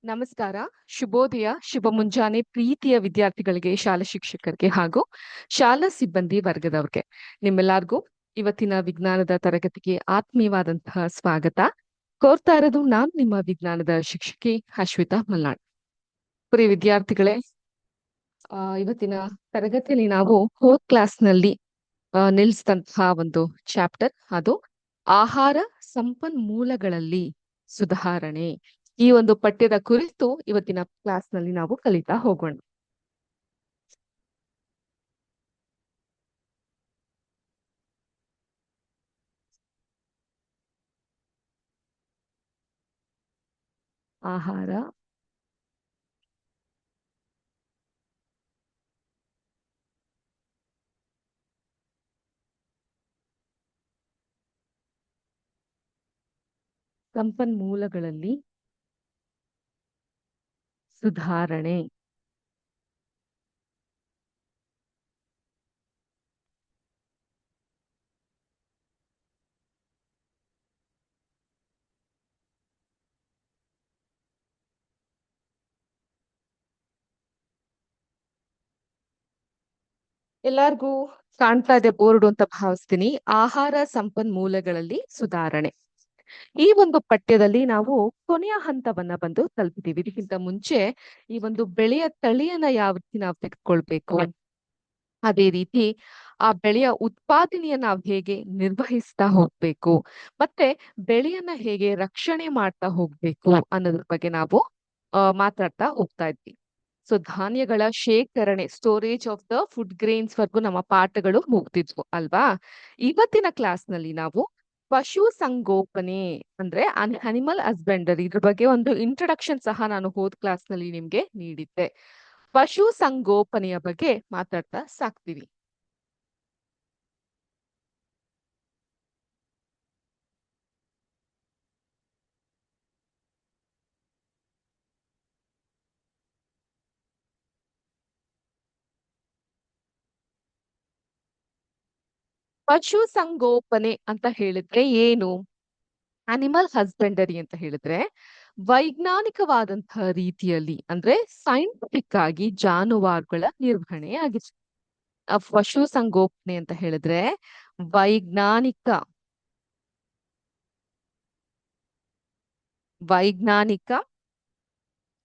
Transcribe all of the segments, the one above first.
ನಮಸ್ಕಾರ, ಶುಭೋದಯ, ಶುಭ ಮುಂಜಾನೆ ಪ್ರೀತಿಯ ವಿದ್ಯಾರ್ಥಿಗಳಿಗೆ, ಶಾಲಾ ಶಿಕ್ಷಕರಿಗೆ ಹಾಗೂ ಶಾಲಾ ಸಿಬ್ಬಂದಿ ವರ್ಗದವ್ರಿಗೆ ನಿಮ್ಮೆಲ್ಲರಿಗೂ ಇವತ್ತಿನ ವಿಜ್ಞಾನದ ತರಗತಿಗೆ ಆತ್ಮೀಯವಾದಂತಹ ಸ್ವಾಗತ. ಕೋರ್ತಾ ಇರೋದು ನಾನು ನಿಮ್ಮ ವಿಜ್ಞಾನದ ಶಿಕ್ಷಕಿ ಅಶ್ವಿತಾ ಮಲ್ನಾಡ್. ಪ್ರಿಯ ವಿದ್ಯಾರ್ಥಿಗಳೇ, ಇವತ್ತಿನ ತರಗತಿಯಲ್ಲಿ ನಾವು ಹೋದ್ ಕ್ಲಾಸ್ನಲ್ಲಿ ನಿಲ್ಲಿಸಿದಂತಹ ಒಂದು ಚಾಪ್ಟರ್, ಅದು ಆಹಾರ ಸಂಪನ್ಮೂಲಗಳಲ್ಲಿ ಸುಧಾರಣೆ. ಈ ಒಂದು ಪಠ್ಯದ ಕುರಿತು ಇವತ್ತಿನ ಕ್ಲಾಸ್ನಲ್ಲಿ ನಾವು ಕಲಿತಾ ಹೋಗೋಣ. ಆಹಾರ ಸಂಪನ್ಮೂಲಗಳಲ್ಲಿ ಸುಧಾರಣೆ. ಎಲ್ಲಾರ್ಗೂ ಕಾಣ್ತಾ ಇದೆ ಬೋರ್ಡ್ ಅಂತ ಭಾವಿಸ್ತೀನಿ. ಆಹಾರ ಸಂಪನ್ಮೂಲಗಳಲ್ಲಿ ಸುಧಾರಣೆ. ಈ ಒಂದು ಪಠ್ಯದಲ್ಲಿ ನಾವು ಕೊನೆಯ ಹಂತವನ್ನ ಬಂದು ತಲುಪಿದೀವಿ. ಇದಕ್ಕಿಂತ ಮುಂಚೆ ಈ ಒಂದು ಬೆಳೆಯ ತಳಿಯನ್ನ ಯಾವ ರೀತಿ ನಾವು ತೆಗೆದುಕೊಳ್ಬೇಕು, ಅದೇ ರೀತಿ ಆ ಬೆಳೆಯ ಉತ್ಪಾದನೆಯನ್ನ ನಾವು ಹೇಗೆ ನಿರ್ವಹಿಸ್ತಾ ಹೋಗ್ಬೇಕು, ಮತ್ತೆ ಬೆಳೆಯನ್ನ ಹೇಗೆ ರಕ್ಷಣೆ ಮಾಡ್ತಾ ಹೋಗ್ಬೇಕು ಅನ್ನೋದ್ರ ಬಗ್ಗೆ ನಾವು ಮಾತಾಡ್ತಾ ಹೋಗ್ತಾ ಇದ್ವಿ. ಸೊ ಧಾನ್ಯಗಳ ಶೇಖರಣೆ, storage of the food grains ವರ್ಗು ನಮ್ಮ ಪಾಠಗಳು ಮುಗ್ದಿದ್ವು ಅಲ್ವಾ. ಇವತ್ತಿನ ಕ್ಲಾಸ್ ನಲ್ಲಿ ನಾವು ಪಶು ಸಂಗೋಪನೆ ಅಂದ್ರೆ ಅನಿಮಲ್ ಹಸ್ಬೆಂಡರಿ, ಇದ್ರ ಬಗ್ಗೆ ಒಂದು ಇಂಟ್ರಡಕ್ಷನ್ ಸಹ ನಾನು ಹೋದ್ ಕ್ಲಾಸ್ ನಲ್ಲಿ ನಿಮ್ಗೆ ನೀಡಿದ್ದೆ. ಪಶು ಸಂಗೋಪನೆಯ ಬಗ್ಗೆ ಮಾತಾಡ್ತಾ ಸಾಕ್ತೀವಿ. ಪಶು ಸಂಗೋಪನೆ ಅಂತ ಹೇಳಿದ್ರೆ ಏನು? ಅನಿಮಲ್ ಹಸ್ಬೆಂಡರಿ ಅಂತ ಹೇಳಿದ್ರೆ ವೈಜ್ಞಾನಿಕವಾದಂತಹ ರೀತಿಯಲ್ಲಿ, ಅಂದ್ರೆ ಸೈಂಟಿಫಿಕ್ ಆಗಿ ಜಾನುವಾರುಗಳ ನಿರ್ವಹಣೆ ಆಗಿದೆ. ಪಶು ಸಂಗೋಪನೆ ಅಂತ ಹೇಳಿದ್ರೆ ವೈಜ್ಞಾನಿಕ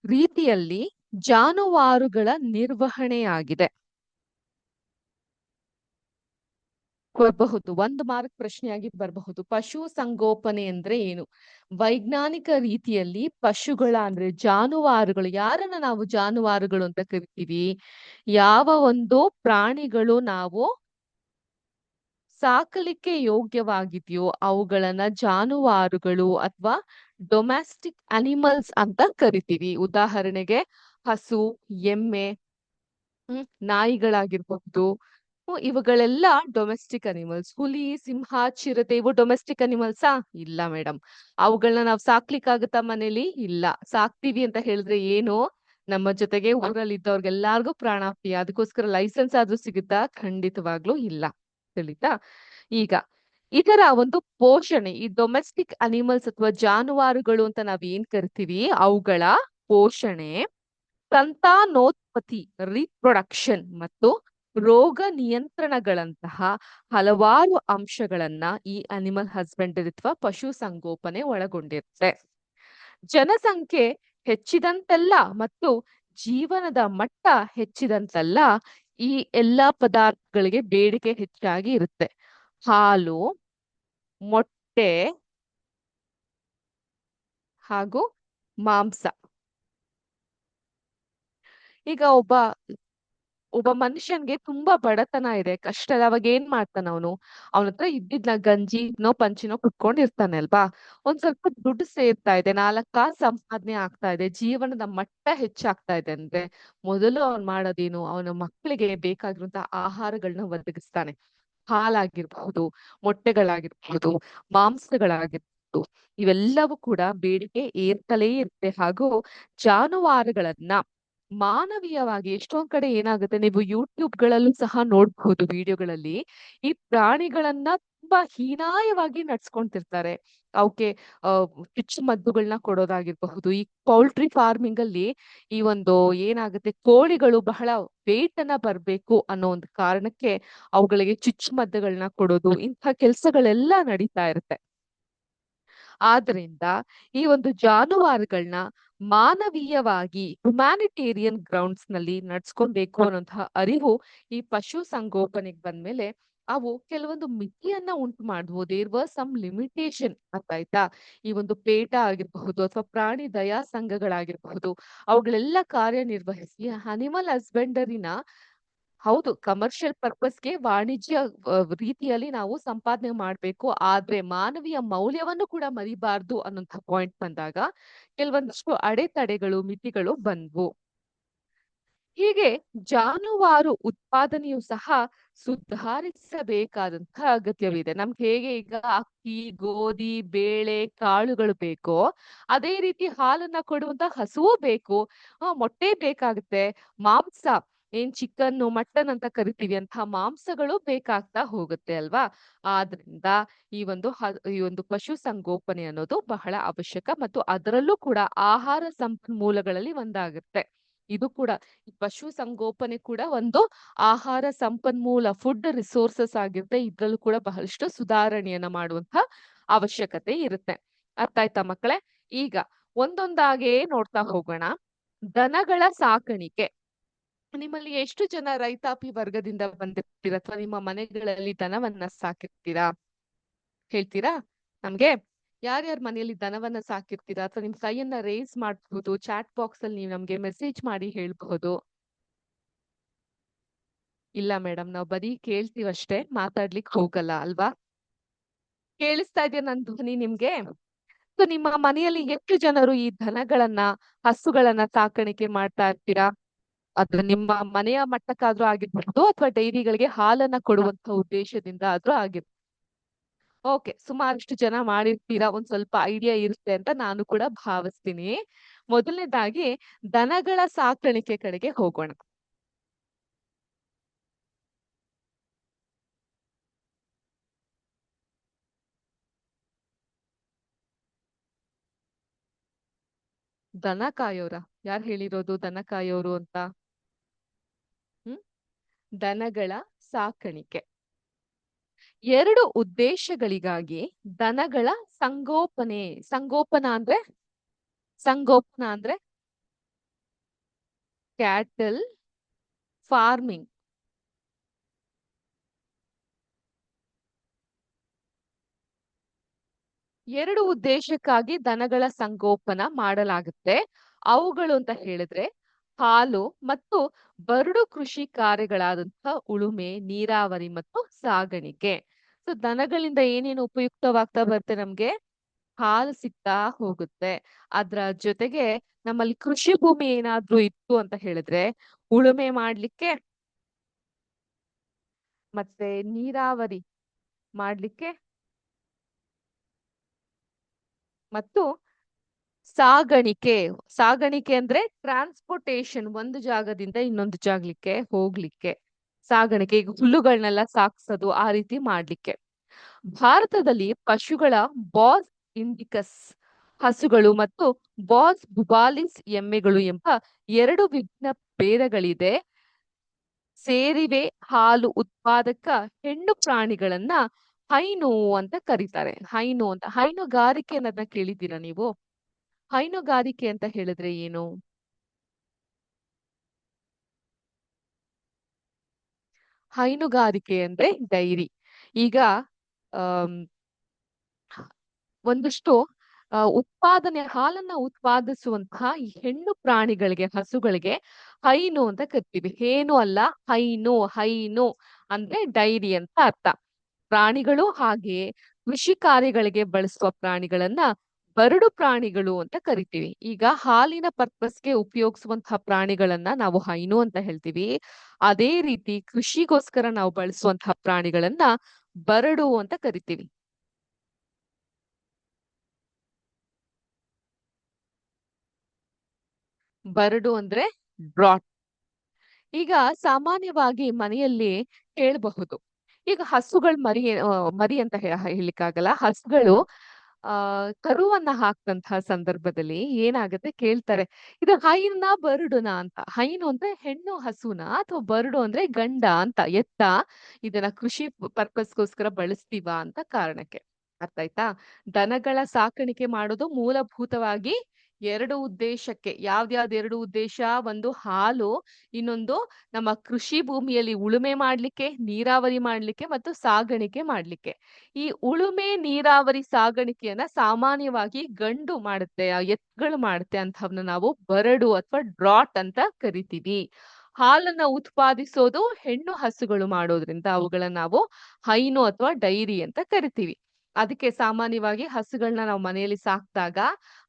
ರೀತಿಯಲ್ಲಿ ಜಾನುವಾರುಗಳ ನಿರ್ವಹಣೆಯಾಗಿದೆ. ಬರಬಹುದು, ಒಂದು ಮಾರ್ಕ್ ಪ್ರಶ್ನೆಯಾಗಿ ಬರಬಹುದು. ಪಶು ಸಂಗೋಪನೆ ಅಂದ್ರೆ ಏನು? ವೈಜ್ಞಾನಿಕ ರೀತಿಯಲ್ಲಿ ಪಶುಗಳ ಅಂದ್ರೆ ಜಾನುವಾರುಗಳು, ಯಾರನ್ನ ನಾವು ಜಾನುವಾರುಗಳು ಅಂತ ಕರಿತೀವಿ, ಯಾವ ಒಂದು ಪ್ರಾಣಿಗಳು ನಾವು ಸಾಕಲಿಕ್ಕೆ ಯೋಗ್ಯವಾಗಿದೆಯೋ ಅವುಗಳನ್ನ ಜಾನುವಾರುಗಳು ಅಥವಾ ಡೊಮ್ಯಾಸ್ಟಿಕ್ ಅನಿಮಲ್ಸ್ ಅಂತ ಕರಿತೀವಿ. ಉದಾಹರಣೆಗೆ ಹಸು, ಎಮ್ಮೆ, ನಾಯಿಗಳಾಗಿರ್ಬಹುದು. ಇವುಗಳೆಲ್ಲ ಡೊಮೆಸ್ಟಿಕ್ ಅನಿಮಲ್ಸ್. ಹುಲಿ, ಸಿಂಹ, ಚಿರತೆ ಇವು ಡೊಮೆಸ್ಟಿಕ್ ಅನಿಮಲ್ಸಾ? ಇಲ್ಲ ಮೇಡಮ್. ಅವುಗಳನ್ನ ನಾವು ಸಾಕ್ಲಿಕ್ಕಾಗತ್ತಾ ಮನೇಲಿ? ಇಲ್ಲ. ಸಾಕ್ತಿವಿ ಅಂತ ಹೇಳಿದ್ರೆ ಏನು? ನಮ್ಮ ಜೊತೆಗೆ ಊರಲ್ಲಿ ಇದ್ದವ್ರಿಗೆಲ್ಲಾರ್ಗು ಪ್ರಾಣಾಪಾಯ. ಅದಕ್ಕೋಸ್ಕರ ಲೈಸೆನ್ಸ್ ಆದ್ರೂ ಸಿಗುತ್ತಾ? ಖಂಡಿತವಾಗ್ಲೂ ಇಲ್ಲ. ತಿಳಿತಾ? ಈಗ ಇದರ ಒಂದು ಪೋಷಣೆ, ಈ ಡೊಮೆಸ್ಟಿಕ್ ಅನಿಮಲ್ಸ್ ಅಥವಾ ಜಾನುವಾರುಗಳು ಅಂತ ನಾವ್ ಏನ್ ಕರಿತೀವಿ, ಅವುಗಳ ಪೋಷಣೆ, ಸಂತಾನೋತ್ಪತ್ತಿ, ರೀಪ್ರೊಡಕ್ಷನ್ ಮತ್ತು ರೋಗ ನಿಯಂತ್ರಣಗಳಂತಹ ಹಲವಾರು ಅಂಶಗಳನ್ನ ಈ ಅನಿಮಲ್ ಹಸ್ಬೆಂಡರಿ ಅಥವಾ ಪಶು ಸಂಗೋಪನೆ ಒಳಗೊಂಡಿರುತ್ತೆ. ಜನಸಂಖ್ಯೆ ಹೆಚ್ಚಿದಂತೆಲ್ಲ ಮತ್ತು ಜೀವನದ ಮಟ್ಟ ಹೆಚ್ಚಿದಂತೆಲ್ಲ ಈ ಎಲ್ಲಾ ಪದಾರ್ಥಗಳಿಗೆ ಬೇಡಿಕೆ ಹೆಚ್ಚಾಗಿ ಇರುತ್ತೆ. ಹಾಲು, ಮೊಟ್ಟೆ ಹಾಗೂ ಮಾಂಸ. ಈಗ ಒಬ್ಬ ಮನುಷ್ಯನ್ಗೆ ತುಂಬಾ ಬಡತನ ಇದೆ, ಕಷ್ಟ ಇದೆ. ಅವಾಗ ಏನ್ ಮಾಡ್ತಾನ ಅವನ ಹತ್ರ ಇದ್ದಿದ್ನ ಗಂಜಿನೋ ಪಂಚಿನೋ ಕುಟ್ಕೊಂಡಿರ್ತಾನೆ ಅಲ್ವಾ. ಒಂದ್ ಸ್ವಲ್ಪ ದುಡ್ಡು ಸೇರ್ತಾ ಇದೆ, 4 ಕಾಸು ಸಂಪಾದನೆ ಆಗ್ತಾ ಇದೆ, ಜೀವನದ ಮಟ್ಟ ಹೆಚ್ಚಾಗ್ತಾ ಇದೆ ಅಂದ್ರೆ ಮೊದಲು ಅವ್ನ್ ಮಾಡೋದೇನು? ಅವನ ಮಕ್ಕಳಿಗೆ ಬೇಕಾಗಿರುವಂತಹ ಆಹಾರಗಳನ್ನ ಒದಗಿಸ್ತಾನೆ. ಹಾಲಾಗಿರ್ಬಹುದು, ಮೊಟ್ಟೆಗಳಾಗಿರ್ಬಹುದು, ಮಾಂಸಗಳಾಗಿರ್ಬಹುದು, ಇವೆಲ್ಲವೂ ಕೂಡ ಬೇಡಿಕೆ ಏರ್ತಲೇ ಇರುತ್ತೆ. ಹಾಗೂ ಜಾನುವಾರುಗಳನ್ನ ಮಾನವೀಯವಾಗಿ ಎಷ್ಟೊಂದ್ ಕಡೆ ಏನಾಗುತ್ತೆ, ನೀವು ಯೂಟ್ಯೂಬ್ ಗಳಲ್ಲೂ ಸಹ ನೋಡ್ಬಹುದು ವಿಡಿಯೋಗಳಲ್ಲಿ, ಈ ಪ್ರಾಣಿಗಳನ್ನ ತುಂಬಾ ಹೀನಾಯವಾಗಿ ನಡ್ಸ್ಕೊಂತಿರ್ತಾರೆ. ಅವಕ್ಕೆ ಚುಚ್ಚುಮದ್ದುಗಳನ್ನ ಕೊಡೋದಾಗಿರಬಹುದು. ಈ ಪೌಲ್ಟ್ರಿ ಫಾರ್ಮಿಂಗ್ ಅಲ್ಲಿ ಈ ಒಂದು ಏನಾಗುತ್ತೆ, ಕೋಳಿಗಳು ಬಹಳ ವೇಟ್ ಅನ್ನ ಬರ್ಬೇಕು ಅನ್ನೋ ಒಂದು ಕಾರಣಕ್ಕೆ ಅವುಗಳಿಗೆ ಚುಚ್ಚುಮದ್ದುಗಳನ್ನ ಕೊಡೋದು, ಇಂಥ ಕೆಲಸಗಳೆಲ್ಲ ನಡೀತಾ ಇರುತ್ತೆ. ಆದ್ರಿಂದ ಈ ಒಂದು ಜಾನುವಾರುಗಳನ್ನ ಮಾನವೀಯವಾಗಿ ಹ್ಯುಮ್ಯಾನಿಟೇರಿಯನ್ ಗ್ರೌಂಡ್ಸ್ ನಲ್ಲಿ ನಡ್ಸ್ಕೊಬೇಕು ಅನ್ನೋಂತಹ ಅರಿವು ಈ ಪಶು ಸಂಗೋಪನೆಗೆ ಬಂದ್ಮೇಲೆ ಅವು ಕೆಲವೊಂದು ಮಿತಿಯನ್ನ ಉಂಟು ಮಾಡಬಹುದು. ದೇರ್ ವಾಸ್ ಸಮ್ ಲಿಮಿಟೇಷನ್ ಆಯ್ತಾ. ಈ ಒಂದು ಪೇಟ ಆಗಿರಬಹುದು ಅಥವಾ ಪ್ರಾಣಿ ದಯಾ ಸಂಘಗಳಾಗಿರಬಹುದು, ಅವುಗಳೆಲ್ಲ ಕಾರ್ಯನಿರ್ವಹಿಸಿ ಅನಿಮಲ್ ಹಸ್ಬೆಂಡರಿನ ಹೌದು ಕಮರ್ಷಿಯಲ್ ಪರ್ಪಸ್ಗೆ ವಾಣಿಜ್ಯ ರೀತಿಯಲ್ಲಿ ನಾವು ಸಂಪಾದನೆ ಮಾಡ್ಬೇಕು. ಆದ್ರೆ ಮಾನವೀಯ ಮೌಲ್ಯವನ್ನು ಕೂಡ ಮರಿಬಾರ್ದು ಅನ್ನೋಂಥ ಪಾಯಿಂಟ್ ಬಂದಾಗ ಕೆಲವೊಂದಷ್ಟು ಅಡೆತಡೆಗಳು, ಮಿತಿಗಳು ಬಂದ್ವು. ಹೀಗೆ ಜಾನುವಾರು ಉತ್ಪಾದನೆಯು ಸಹ ಸುಧಾರಿಸಬೇಕಾದಂತಹ ಅಗತ್ಯವಿದೆ. ನಮ್ಗೆ ಹೇಗೆ ಈಗ ಅಕ್ಕಿ, ಗೋಧಿ, ಬೇಳೆ, ಕಾಳುಗಳು ಬೇಕೋ ಅದೇ ರೀತಿ ಹಾಲನ್ನ ಕೊಡುವಂತ ಹಸುವು ಬೇಕು, ಮೊಟ್ಟೆ ಬೇಕಾಗುತ್ತೆ, ಮಾಂಸ ಏನ್ ಚಿಕನ್, ಮಟನ್ ಅಂತ ಕರಿತೀವಿ ಅಂತ ಮಾಂಸಗಳು ಬೇಕಾಗ್ತಾ ಹೋಗುತ್ತೆ ಅಲ್ವಾ. ಆದ್ರಿಂದ ಈ ಒಂದು ಪಶು ಸಂಗೋಪನೆ ಅನ್ನೋದು ಬಹಳ ಅವಶ್ಯಕ ಮತ್ತು ಅದರಲ್ಲೂ ಕೂಡ ಆಹಾರ ಸಂಪನ್ಮೂಲಗಳಲ್ಲಿ ಒಂದಾಗುತ್ತೆ. ಇದು ಕೂಡ ಈ ಪಶು ಸಂಗೋಪನೆ ಕೂಡ ಒಂದು ಆಹಾರ ಸಂಪನ್ಮೂಲ, ಫುಡ್ ರಿಸೋರ್ಸಸ್ ಆಗಿರುತ್ತೆ. ಇದ್ರಲ್ಲೂ ಕೂಡ ಬಹಳಷ್ಟು ಸುಧಾರಣೆಯನ್ನ ಮಾಡುವಂತ ಅವಶ್ಯಕತೆ ಇರುತ್ತೆ. ಅರ್ಥ ಆಯ್ತಾ ಮಕ್ಕಳೇ? ಈಗ ಒಂದೊಂದಾಗೇ ನೋಡ್ತಾ ಹೋಗೋಣ. ದನಗಳ ಸಾಕಾಣಿಕೆ. ನಿಮ್ಮಲ್ಲಿ ಎಷ್ಟು ಜನ ರೈತಾಪಿ ವರ್ಗದಿಂದ ಬಂದಿರ್ತೀರಾ ಅಥವಾ ನಿಮ್ಮ ಮನೆಗಳಲ್ಲಿ ದನವನ್ನ ಸಾಕಿರ್ತೀರಾ? ಹೇಳ್ತೀರಾ ನಮ್ಗೆ? ಯಾರ್ಯಾರ ಮನೆಯಲ್ಲಿ ದನವನ್ನ ಸಾಕಿರ್ತೀರಾ? ಅಥವಾ ನಿಮ್ ಕೈಯನ್ನ ರೇಸ್ ಮಾಡಬಹುದು, ಚಾಟ್ ಬಾಕ್ಸ್ ಅಲ್ಲಿ ನೀವು ನಮ್ಗೆ ಮೆಸೇಜ್ ಮಾಡಿ ಹೇಳ್ಬಹುದು. ಇಲ್ಲ ಮೇಡಮ್, ನಾವು ಬರೀ ಕೇಳ್ತೀವಷ್ಟೇ, ಮಾತಾಡ್ಲಿಕ್ಕೆ ಹೋಗಲ್ಲ ಅಲ್ವಾ. ಕೇಳಿಸ್ತಾ ಇದೆಯಾ ನನ್ ಧ್ವನಿ ನಿಮ್ಗೆ? ಸೊ ನಿಮ್ಮ ಮನೆಯಲ್ಲಿ ಎಷ್ಟು ಜನರು ಈ ದನಗಳನ್ನ, ಹಸುಗಳನ್ನ ಸಾಕಾಣಿಕೆ ಮಾಡ್ತಾ ಇರ್ತೀರಾ? ಅದು ನಿಮ್ಮ ಮನೆಯ ಮಟ್ಟಕ್ಕಾದ್ರೂ ಆಗಿರ್ಬಹುದು ಅಥವಾ ಡೈರಿಗಳಿಗೆ ಹಾಲನ್ನ ಕೊಡುವಂತ ಉದ್ದೇಶದಿಂದ ಆದ್ರೂ ಆಗಿರ್ಬಹುದು. ಓಕೆ, ಸುಮಾರಷ್ಟು ಜನ ಮಾಡಿರ್ತೀರಾ, ಒಂದ್ ಸ್ವಲ್ಪ ಐಡಿಯಾ ಇರುತ್ತೆ ಅಂತ ನಾನು ಕೂಡ ಭಾವಿಸ್ತೀನಿ. ಮೊದಲನೇದಾಗಿ ದನಗಳ ಸಾಕಾಣಿಕೆ ಕಡೆಗೆ ಹೋಗೋಣ. ದನ ಕಾಯೋರ? ಯಾರು ಹೇಳಿರೋದು ದನ ಕಾಯೋರು ಅಂತ? ಹ್ಮ್ ದನಗಳ ಸಾಕಾಣಿಕೆ ಎರಡು ಉದ್ದೇಶಗಳಿಗಾಗಿ ದನಗಳ ಸಂಗೋಪನೆ. ಸಂಗೋಪನಾ ಅಂದ್ರೆ ಕ್ಯಾಟಲ್ ಫಾರ್ಮಿಂಗ್. ಎರಡು ಉದ್ದೇಶಕ್ಕಾಗಿ ದನಗಳ ಸಂಗೋಪನ ಮಾಡಲಾಗುತ್ತೆ. ಅವುಗಳು ಅಂತ ಹೇಳಿದ್ರೆ ಹಾಲು ಮತ್ತು ಬರಡು ಕೃಷಿ ಕಾರ್ಯಗಳಾದಂತಹ ಉಳುಮೆ, ನೀರಾವರಿ ಮತ್ತು ಸಾಗಾಣಿಕೆ. ಸೊ ದನಗಳಿಂದ ಏನೇನು ಉಪಯುಕ್ತವಾಗ್ತಾ ಬರುತ್ತೆ ನಮ್ಗೆ? ಹಾಲು ಸಿಗ್ತಾ ಹೋಗುತ್ತೆ. ಅದ್ರ ಜೊತೆಗೆ ನಮ್ಮಲ್ಲಿ ಕೃಷಿ ಭೂಮಿ ಏನಾದ್ರೂ ಇತ್ತು ಅಂತ ಹೇಳಿದ್ರೆ ಉಳುಮೆ ಮಾಡ್ಲಿಕ್ಕೆ ಮತ್ತೆ ನೀರಾವರಿ ಮಾಡ್ಲಿಕ್ಕೆ ಮತ್ತು ಸಾಗಾಣಿಕೆ. ಸಾಗಾಣಿಕೆ ಅಂದ್ರೆ ಟ್ರಾನ್ಸ್ಪೋರ್ಟೇಶನ್, ಒಂದು ಜಾಗದಿಂದ ಇನ್ನೊಂದು ಜಾಗಕ್ಕೆ ಹೋಗ್ಲಿಕ್ಕೆ ಸಾಗಾಣಿಕೆ. ಈಗ ಹುಲ್ಲುಗಳನ್ನೆಲ್ಲ ಸಾಕ್ಸೋದು, ಆ ರೀತಿ ಮಾಡ್ಲಿಕ್ಕೆ. ಭಾರತದಲ್ಲಿ ಪಶುಗಳ ಬಾಸ್ ಇಂಡಿಕಸ್ ಹಸುಗಳು ಮತ್ತು ಬಾಸ್ ಬುಬಾಲಿಸ್ ಎಮ್ಮೆಗಳು ಎಂಬ ಎರಡು ವಿಭಿನ್ನ ಭೇದಗಳಿದೆ. ಸೇರಿವೆ ಹಾಲು ಉತ್ಪಾದಕ ಹೆಣ್ಣು ಪ್ರಾಣಿಗಳನ್ನ ಹೈನು ಅಂತ ಕರೀತಾರೆ. ಹೈನುಗಾರಿಕೆ ಅನ್ನೋದನ್ನ ಕೇಳಿದ್ದೀರಾ ನೀವು? ಹೈನುಗಾರಿಕೆ ಅಂತ ಹೇಳಿದ್ರೆ ಏನು? ಹೈನುಗಾರಿಕೆ ಅಂದ್ರೆ ಡೈರಿ. ಈಗ ಆಮ್, ಒಂದಷ್ಟು ಹಾಲನ್ನ ಉತ್ಪಾದಿಸುವಂತಹ ಈ ಹೆಣ್ಣು ಪ್ರಾಣಿಗಳಿಗೆ, ಹಸುಗಳಿಗೆ ಹೈನು ಅಂತ ಕರಿತೀವಿ. ಹೇನು ಅಲ್ಲ, ಹೈನು ಅಂದ್ರೆ ಡೈರಿ ಅಂತ ಅರ್ಥ. ಪ್ರಾಣಿಗಳು ಹಾಗೆಯೇ ಕೃಷಿ ಕಾರ್ಯಗಳಿಗೆ ಬಳಸುವ ಪ್ರಾಣಿಗಳನ್ನ ಬರಡು ಪ್ರಾಣಿಗಳು ಅಂತ ಕರಿತೀವಿ. ಈಗ ಹಾಲಿನ ಪರ್ಪಸ್ಗೆ ಉಪಯೋಗಿಸುವಂತಹ ಪ್ರಾಣಿಗಳನ್ನ ನಾವು ಹೈನು ಅಂತ ಹೇಳ್ತೀವಿ. ಅದೇ ರೀತಿ ಕೃಷಿಗೋಸ್ಕರ ನಾವು ಬಳಸುವಂತಹ ಪ್ರಾಣಿಗಳನ್ನ ಬರಡು ಅಂತ ಕರಿತೀವಿ. ಬರಡು ಅಂದ್ರೆ ಡ್ರಾಟ್. ಈಗ ಸಾಮಾನ್ಯವಾಗಿ ಮನೆಯಲ್ಲಿ ಕೇಳಬಹುದು, ಈಗ ಹಸುಗಳು ಮರಿ ಅಂತ ಹೇಳಿಕ್ಕಾಗಲ್ಲ. ಹಸುಗಳು ಕರುವನ್ನ ಹಾಕ್ದಂತಹ ಸಂದರ್ಭದಲ್ಲಿ ಏನಾಗುತ್ತೆ ಕೇಳ್ತಾರೆ, ಇದು ಹೈನಾ ಬರಡುನಾ ಅಂತ. ಹೈನು ಅಂದ್ರೆ ಹೆಣ್ಣು ಹಸುನಾ ಅಥವಾ ಬರಡು ಅಂದ್ರೆ ಗಂಡ ಅಂತ, ಎತ್ತ ಇದನ್ನ ಕೃಷಿ ಪರ್ಪಸ್ಗೋಸ್ಕರ ಬಳಸ್ತೀವಾ ಅಂತ ಕಾರಣಕ್ಕೆ. ಅರ್ಥ ಆಯ್ತಾ? ದನಗಳ ಸಾಕಾಣಿಕೆ ಮಾಡೋದು ಮೂಲಭೂತವಾಗಿ ಎರಡು ಉದ್ದೇಶಕ್ಕೆ. ಯಾವ್ದ್ಯಾವ್ದು ಎರಡು ಉದ್ದೇಶ? ಒಂದು ಹಾಲು, ಇನ್ನೊಂದು ನಮ್ಮ ಕೃಷಿ ಭೂಮಿಯಲ್ಲಿ ಉಳುಮೆ ಮಾಡ್ಲಿಕ್ಕೆ, ನೀರಾವರಿ ಮಾಡ್ಲಿಕ್ಕೆ ಮತ್ತು ಸಾಗಾಣಿಕೆ ಮಾಡ್ಲಿಕ್ಕೆ. ಈ ಉಳುಮೆ, ನೀರಾವರಿ, ಸಾಗಾಣಿಕೆಯನ್ನ ಸಾಮಾನ್ಯವಾಗಿ ಗಂಡು ಮಾಡುತ್ತೆ, ಆ ಎತ್ತುಗಳು ಮಾಡುತ್ತೆ. ಅಂತವನ್ನ ನಾವು ಬರಡು ಅಥವಾ ಡ್ರಾಟ್ ಅಂತ ಕರಿತೀವಿ. ಹಾಲನ್ನ ಉತ್ಪಾದಿಸೋದು ಹೆಣ್ಣು ಹಸುಗಳು ಮಾಡೋದ್ರಿಂದ ಅವುಗಳನ್ನ ನಾವು ಹೈನು ಅಥವಾ ಡೈರಿ ಅಂತ ಕರಿತೀವಿ. ಅದಕ್ಕೆ ಸಾಮಾನ್ಯವಾಗಿ ಹಸುಗಳನ್ನ ನಾವು ಮನೆಯಲ್ಲಿ ಸಾಕ್ದಾಗ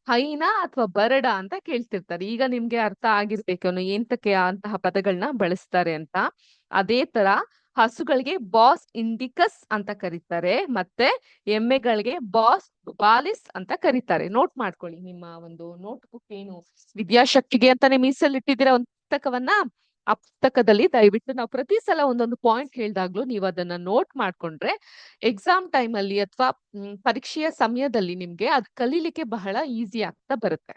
ಹೈನ ಅಥವಾ ಬರಡ ಅಂತ ಕೇಳ್ತಿರ್ತಾರೆ. ಈಗ ನಿಮ್ಗೆ ಅರ್ಥ ಆಗಿರ್ಬೇಕು ಏಂತಕ್ಕೆ ಅಂತಹ ಪದಗಳನ್ನ ಬಳಸ್ತಾರೆ ಅಂತ. ಅದೇ ತರ ಹಸುಗಳಿಗೆ ಬಾಸ್ ಇಂಡಿಕಸ್ ಅಂತ ಕರೀತಾರೆ, ಮತ್ತೆ ಎಮ್ಮೆಗಳಿಗೆ ಬಾಸ್ ಬಾಲಿಸ್ ಅಂತ ಕರೀತಾರೆ. ನೋಟ್ ಮಾಡ್ಕೊಳ್ಳಿ, ನಿಮ್ಮ ಒಂದು ನೋಟ್ ಬುಕ್ ಏನು ವಿದ್ಯಾಶಕ್ತಿಗೆ ಅಂತಾನೆ ಮೀಸಲಿಟ್ಟಿದ್ದೀರಾ ಒಂದು ಪುಸ್ತಕವನ್ನ, ಆ ಪುಸ್ತಕದಲ್ಲಿ ದಯವಿಟ್ಟು ನಾವು ಪ್ರತಿ ಸಲ ಒಂದೊಂದು ಪಾಯಿಂಟ್ ಹೇಳ್ದಾಗ್ಲೂ ನೀವು ಅದನ್ನ ನೋಟ್ ಮಾಡ್ಕೊಂಡ್ರೆ ಎಕ್ಸಾಮ್ ಟೈಮ್ ಅಲ್ಲಿ ಅಥವಾ ಪರೀಕ್ಷೆಯ ಸಮಯದಲ್ಲಿ ನಿಮ್ಗೆ ಅದು ಕಲೀಲಿಕ್ಕೆ ಬಹಳ ಈಸಿ ಆಗ್ತಾ ಬರುತ್ತೆ.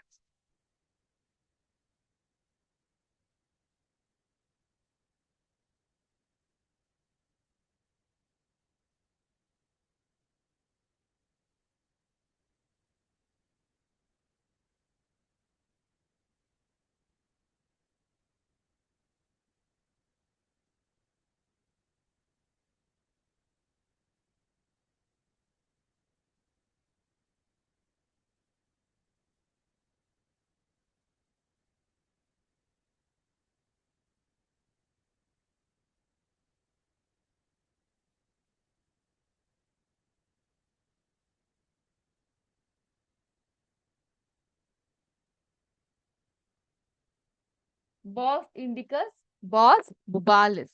Bos indicus, Bos bubalis.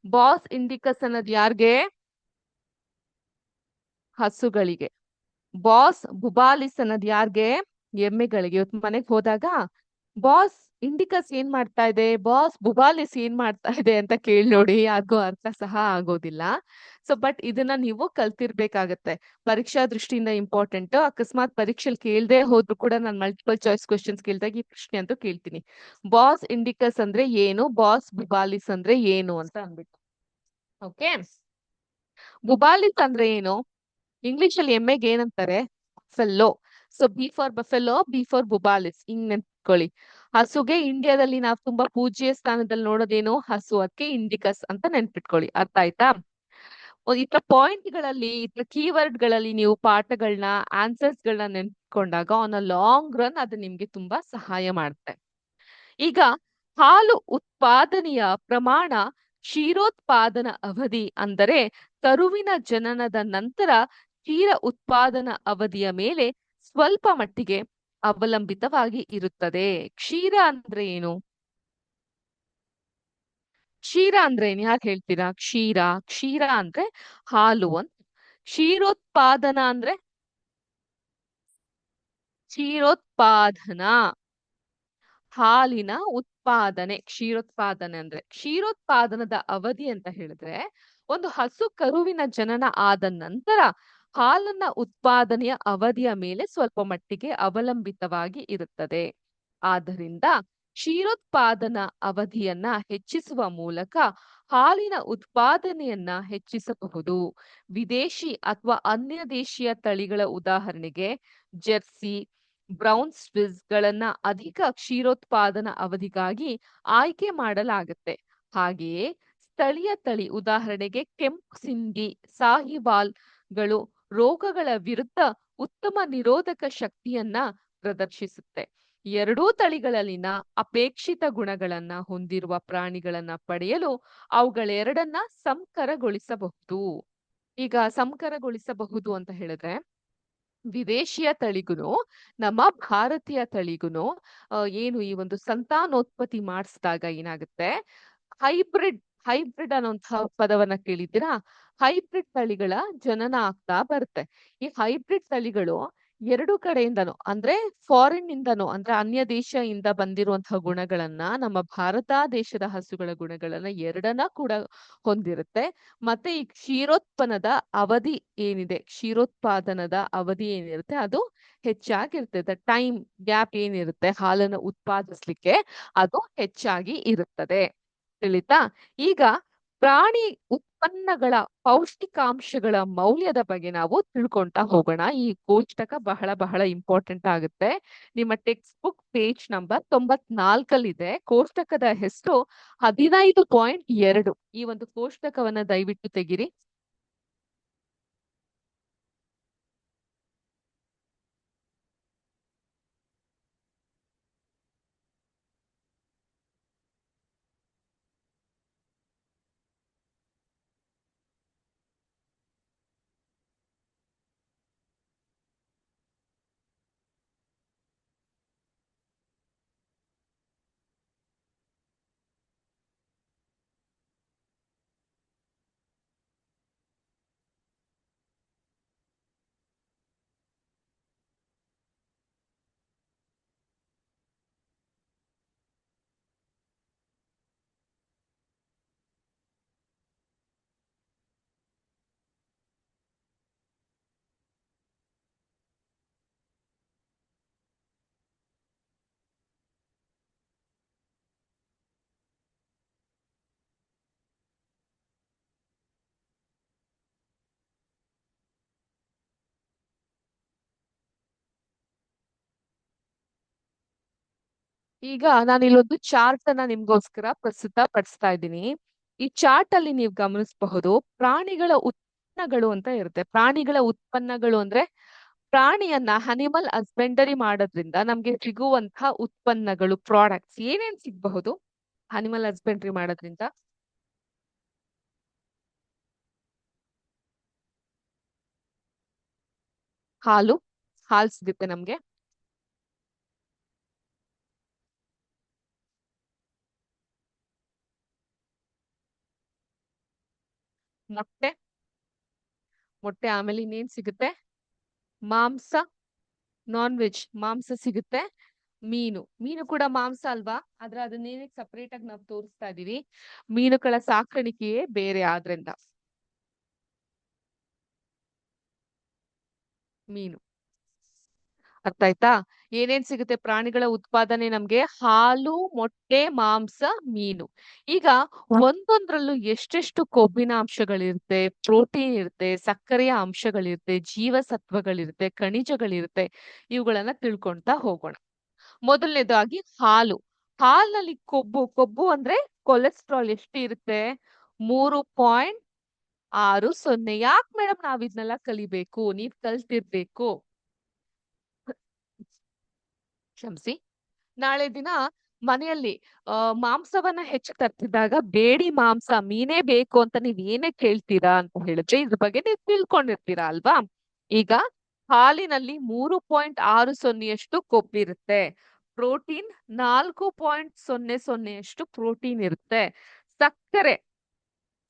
Bos indicus ಅನ್ನೋದು ಯಾರ್ಗೆ? ಹಸುಗಳಿಗೆ. ಬಾಸ್ ಬುಬಾಲಿಸ್ ಅನ್ನೋದು ಯಾರ್ಗೆ? ಎಮ್ಮೆಗಳಿಗೆ. ಇವತ್ತು ಮನೆಗೆ ಹೋದಾಗ ಬಾಸ್ ಇಂಡಿಕಸ್ ಏನ್ ಮಾಡ್ತಾ ಇದೆ, ಬಾಸ್ ಬುಬಾಲಿಸ್ ಏನ್ ಮಾಡ್ತಾ ಇದೆ ಅಂತ ಕೇಳಿ ನೋಡಿ, ಯಾರಿಗೂ ಅರ್ಥ ಸಹ ಆಗೋದಿಲ್ಲ. ಸೊ ಬಟ್ ಇದನ್ನ ನೀವು ಕಲ್ತಿರ್ಬೇಕಾಗತ್ತೆ. ಪರೀಕ್ಷಾ ದೃಷ್ಟಿಯಿಂದ ಇಂಪಾರ್ಟೆಂಟ್. ಅಕಸ್ಮಾತ್ ಪರೀಕ್ಷೆಯಲ್ಲಿ ಕೇಳದೆ ಹೋದ್ರು ಕೂಡ ನಾನು ಮಲ್ಟಿಪಲ್ ಚಾಯ್ಸ್ ಕ್ವಶನ್ಸ್ ಕೇಳಿದಾಗ ಈ ಪ್ರಶ್ನೆ ಅಂತೂ ಕೇಳ್ತೀನಿ. ಬಾಸ್ ಇಂಡಿಕಸ್ ಅಂದ್ರೆ ಏನು, ಬಾಸ್ ಬುಬಾಲಿಸ್ ಅಂದ್ರೆ ಏನು ಅಂತ ಅಂದ್ಬಿಟ್ಟು. ಓಕೆ, ಬುಬಾಲಿಸ್ ಅಂದ್ರೆ ಏನು? ಇಂಗ್ಲಿಷ್ ಅಲ್ಲಿ ಎಮ್ಮೆಗೆ ಏನಂತಾರೆ? Buffalo. So B for buffalo, B for bubalis, ಹಿಂಗ್ ನೆನ್ಕೊಳ್ಳಿ. ಹಸುಗೆ ಇಂಡಿಯಾದಲ್ಲಿ ನಾವು ತುಂಬಾ ಪೂಜ್ಯ ಸ್ಥಾನದಲ್ಲಿ ನೋಡೋದೇನು? ಹಸು. ಅದಕ್ಕೆ ಇಂಡಿಕಸ್ ಅಂತ ನೆನ್ಪಿಟ್ಕೊಳ್ಳಿ. ಅರ್ಥ ಆಯ್ತಾ? ಇತರ ಪಾಯಿಂಟ್ ಗಳಲ್ಲಿ, ಇತರ ಕೀವರ್ಡ್ ಗಳಲ್ಲಿ ನೀವು ಪಾಠಗಳನ್ನ, ಆನ್ಸರ್ಸ್ ಗಳನ್ನ ನೆನ್ಪಿಟ್ಕೊಂಡಾಗ ಆನ್ ಅ ಲಾಂಗ್ ರನ್ ಅದು ನಿಮ್ಗೆ ತುಂಬಾ ಸಹಾಯ ಮಾಡುತ್ತೆ. ಈಗ ಹಾಲು ಉತ್ಪಾದನೆಯ ಪ್ರಮಾಣ ಕ್ಷೀರೋತ್ಪಾದನಾ ಅವಧಿ ಅಂದರೆ ಕರುವಿನ ಜನನದ ನಂತರ ಕ್ಷೀರ ಉತ್ಪಾದನಾ ಅವಧಿಯ ಮೇಲೆ ಸ್ವಲ್ಪ ಮಟ್ಟಿಗೆ ಅವಲಂಬಿತವಾಗಿ ಇರುತ್ತದೆ. ಕ್ಷೀರ ಅಂದ್ರೆ ಏನು? ಕ್ಷೀರ ಅಂದ್ರೆ ಏನ್? ಯಾರು ಹೇಳ್ತೀರಾ? ಕ್ಷೀರ, ಕ್ಷೀರ ಅಂದ್ರೆ ಹಾಲು ಅಂತ. ಕ್ಷೀರೋತ್ಪಾದನ ಅಂದ್ರೆ ಕ್ಷೀರೋತ್ಪಾದನಾ, ಹಾಲಿನ ಉತ್ಪಾದನೆ. ಕ್ಷೀರೋತ್ಪಾದನೆ ಅಂದ್ರೆ ಕ್ಷೀರೋತ್ಪಾದನದ ಅವಧಿ ಅಂತ ಹೇಳಿದ್ರೆ ಒಂದು ಹಸು ಕರುವಿನ ಜನನ ಆದ ನಂತರ ಹಾಲನ್ನ ಉತ್ಪಾದನೆಯ ಅವಧಿಯ ಮೇಲೆ ಸ್ವಲ್ಪ ಮಟ್ಟಿಗೆ ಅವಲಂಬಿತವಾಗಿ ಇರುತ್ತದೆ. ಆದ್ದರಿಂದ ಕ್ಷೀರೋತ್ಪಾದನಾ ಅವಧಿಯನ್ನ ಹೆಚ್ಚಿಸುವ ಮೂಲಕ ಹಾಲಿನ ಉತ್ಪಾದನೆಯನ್ನ ಹೆಚ್ಚಿಸಬಹುದು. ವಿದೇಶಿ ಅಥವಾ ಅನ್ಯ ದೇಶೀಯ ತಳಿಗಳ ಉದಾಹರಣೆಗೆ ಜೆರ್ಸಿ, ಬ್ರೌನ್ ಸ್ವಿಸ್ ಗಳನ್ನ ಅಧಿಕ ಕ್ಷೀರೋತ್ಪಾದನಾ ಅವಧಿಗಾಗಿ ಆಯ್ಕೆ ಮಾಡಲಾಗುತ್ತೆ. ಹಾಗೆಯೇ ಸ್ಥಳೀಯ ತಳಿ ಉದಾಹರಣೆಗೆ ಕೆಂಪು ಸಿಂಧಿ, ಸಾಹಿವಾಲ್ ಗಳು ರೋಗಗಳ ವಿರುದ್ಧ ಉತ್ತಮ ನಿರೋಧಕ ಶಕ್ತಿಯನ್ನ ಪ್ರದರ್ಶಿಸುತ್ತೆ. ಎರಡೂ ತಳಿಗಳಲ್ಲಿನ ಅಪೇಕ್ಷಿತ ಗುಣಗಳನ್ನ ಹೊಂದಿರುವ ಪ್ರಾಣಿಗಳನ್ನ ಪಡೆಯಲು ಅವುಗಳೆರಡನ್ನ ಸಂಕರಗೊಳಿಸಬಹುದು. ಈಗ ಸಂಕರಗೊಳಿಸಬಹುದು ಅಂತ ಹೇಳಿದ್ರೆ ವಿದೇಶಿಯ ತಳಿಗುನು ನಮ್ಮ ಭಾರತೀಯ ತಳಿಗುನು ಏನು ಈ ಒಂದು ಸಂತಾನೋತ್ಪತ್ತಿ ಮಾಡಿಸಿದಾಗ ಏನಾಗುತ್ತೆ, ಹೈಬ್ರಿಡ್, ಹೈಬ್ರಿಡ್ ಅನ್ನೋಂತಹ ಪದವನ್ನ ಕೇಳಿದ್ದೀರಾ? ಹೈಬ್ರಿಡ್ ತಳಿಗಳ ಜನನ ಆಗ್ತಾ ಬರುತ್ತೆ. ಈ ಹೈಬ್ರಿಡ್ ತಳಿಗಳು ಎರಡು ಕಡೆಯಿಂದನೂ ಅಂದ್ರೆ ಫಾರಿನ್ ಇಂದನೂ ಅಂದ್ರೆ ಅನ್ಯ ದೇಶದಿಂದ ಬಂದಿರುವಂತಹ ಗುಣಗಳನ್ನ ನಮ್ಮ ಭಾರತ ದೇಶದ ಹಸುಗಳ ಗುಣಗಳನ್ನ ಎರಡನ್ನ ಕೂಡ ಹೊಂದಿರುತ್ತೆ. ಮತ್ತೆ ಈ ಕ್ಷೀರೋತ್ಪನ್ನದ ಅವಧಿ ಏನಿದೆ, ಕ್ಷೀರೋತ್ಪಾದನದ ಅವಧಿ ಏನಿರುತ್ತೆ ಅದು ಹೆಚ್ಚಾಗಿರ್ತದೆ. ಟೈಮ್ ಗ್ಯಾಪ್ ಏನಿರುತ್ತೆ ಹಾಲನ್ನು ಉತ್ಪಾದಿಸ್ಲಿಕ್ಕೆ ಅದು ಹೆಚ್ಚಾಗಿ ಇರುತ್ತದೆ. ತಿಳಿತಾ? ಈಗ ಪ್ರಾಣಿ ಉತ್ಪನ್ನಗಳ ಪೌಷ್ಟಿಕಾಂಶಗಳ ಮೌಲ್ಯದ ಬಗ್ಗೆ ನಾವು ತಿಳ್ಕೊಂತಾ ಹೋಗೋಣ. ಈ ಕೋಷ್ಟಕ ಬಹಳ ಬಹಳ ಇಂಪಾರ್ಟೆಂಟ್ ಆಗುತ್ತೆ. ನಿಮ್ಮ ಟೆಕ್ಸ್ಟ್ ಬುಕ್ ಪೇಜ್ ನಂಬರ್ 94 ಕೋಷ್ಟಕದ ಹೆಸರು 15.2. ಈ ಒಂದು ಕೋಷ್ಟಕವನ್ನ ದಯವಿಟ್ಟು ತೆಗಿರಿ. ಈಗ ನಾನು ಇಲ್ಲೊಂದು ಚಾರ್ಟ್ ಅನ್ನ ನಿಮ್ಗೋಸ್ಕರ ಪ್ರಸ್ತುತ ಪಡಿಸ್ತಾ ಇದ್ದೀನಿ. ಈ ಚಾರ್ಟ್ ಅಲ್ಲಿ ನೀವು ಗಮನಿಸಬಹುದು ಪ್ರಾಣಿಗಳ ಉತ್ಪನ್ನಗಳು ಅಂತ ಇರುತ್ತೆ. ಪ್ರಾಣಿಗಳ ಉತ್ಪನ್ನಗಳು ಅಂದ್ರೆ ಪ್ರಾಣಿಯನ್ನ ಅನಿಮಲ್ ಹಸ್ಬೆಂಡರಿ ಮಾಡೋದ್ರಿಂದ ನಮ್ಗೆ ಸಿಗುವಂತಹ ಉತ್ಪನ್ನಗಳು, ಪ್ರಾಡಕ್ಟ್ಸ್ ಏನೇನ್ ಸಿಗಬಹುದು ಅನಿಮಲ್ ಹಸ್ಬೆಂಡರಿ ಮಾಡೋದ್ರಿಂದ? ಹಾಲು, ಹಾಲು ಸಿಗುತ್ತೆ ನಮ್ಗೆ. ಮೊಟ್ಟೆ, ಮೊಟ್ಟೆ ಆಮೇಲೆ ಇನ್ನೇನ್ ಸಿಗುತ್ತೆ? ಮಾಂಸ, ನಾನ್ ವೆಜ್ ಮಾಂಸ ಸಿಗುತ್ತೆ. ಮೀನು, ಮೀನು ಕೂಡ ಮಾಂಸ ಅಲ್ವಾ? ಆದ್ರೆ ಅದನ್ನೇನೆ ಸಪರೇಟ್ ಆಗಿ ನಾವು ತೋರಿಸ್ತಾ ಇದೀವಿ. ಮೀನುಗಳ ಸಾಕಾಣಿಕೆಯೇ ಬೇರೆ ಆದ್ರಿಂದ ಮೀನು. ಅರ್ಥ ಆಯ್ತಾ? ಏನೇನ್ ಸಿಗುತ್ತೆ ಪ್ರಾಣಿಗಳ ಉತ್ಪಾದನೆ ನಮ್ಗೆ? ಹಾಲು, ಮೊಟ್ಟೆ, ಮಾಂಸ, ಮೀನು. ಈಗ ಒಂದೊಂದ್ರಲ್ಲೂ ಎಷ್ಟೆಷ್ಟು ಕೊಬ್ಬಿನ ಅಂಶಗಳಿರುತ್ತೆ, ಪ್ರೋಟೀನ್ ಇರುತ್ತೆ, ಸಕ್ಕರೆಯ ಅಂಶಗಳಿರುತ್ತೆ, ಜೀವಸತ್ವಗಳಿರುತ್ತೆ, ಖನಿಜಗಳಿರುತ್ತೆ. ಇವುಗಳನ್ನ ತಿಳ್ಕೊಂತಾ ಹೋಗೋಣ. ಮೊದಲನೇದಾಗಿ ಹಾಲು. ಹಾಲಿನಲ್ಲಿ ಕೊಬ್ಬು, ಕೊಬ್ಬು ಅಂದ್ರೆ ಕೊಲೆಸ್ಟ್ರಾಲ್ ಎಷ್ಟು ಇರುತ್ತೆ? 3.60. ಯಾಕೆ ಮೇಡಮ್ ನಾವ್ ಇದನ್ನೆಲ್ಲ ಕಲಿಬೇಕು? ನೀವ್ ಕಲ್ತಿರ್ಬೇಕು. ಕ್ಷಮಿಸಿ. ನಾಳೆ ದಿನ ಮನೆಯಲ್ಲಿ ಮಾಂಸವನ್ನ ಹೆಚ್ಚು ತರ್ತಿದ್ದಾಗ ಬೇಡಿ ಮಾಂಸ, ಮೀನೇ ಬೇಕು ಅಂತ ನೀವ್ ಏನೇ ಕೇಳ್ತೀರಾ ಅಂತ ಹೇಳಿದ್ರೆ ಇದ್ರ ಬಗ್ಗೆ ನೀವು ತಿಳ್ಕೊಂಡಿರ್ತೀರಾ ಅಲ್ವಾ? ಈಗ ಹಾಲಿನಲ್ಲಿ 3.60ಯಷ್ಟು ಕೊಬ್ಬಿರುತ್ತೆ. ಪ್ರೋಟೀನ್ 4.00ಯಷ್ಟು ಪ್ರೋಟೀನ್ ಇರುತ್ತೆ. ಸಕ್ಕರೆ,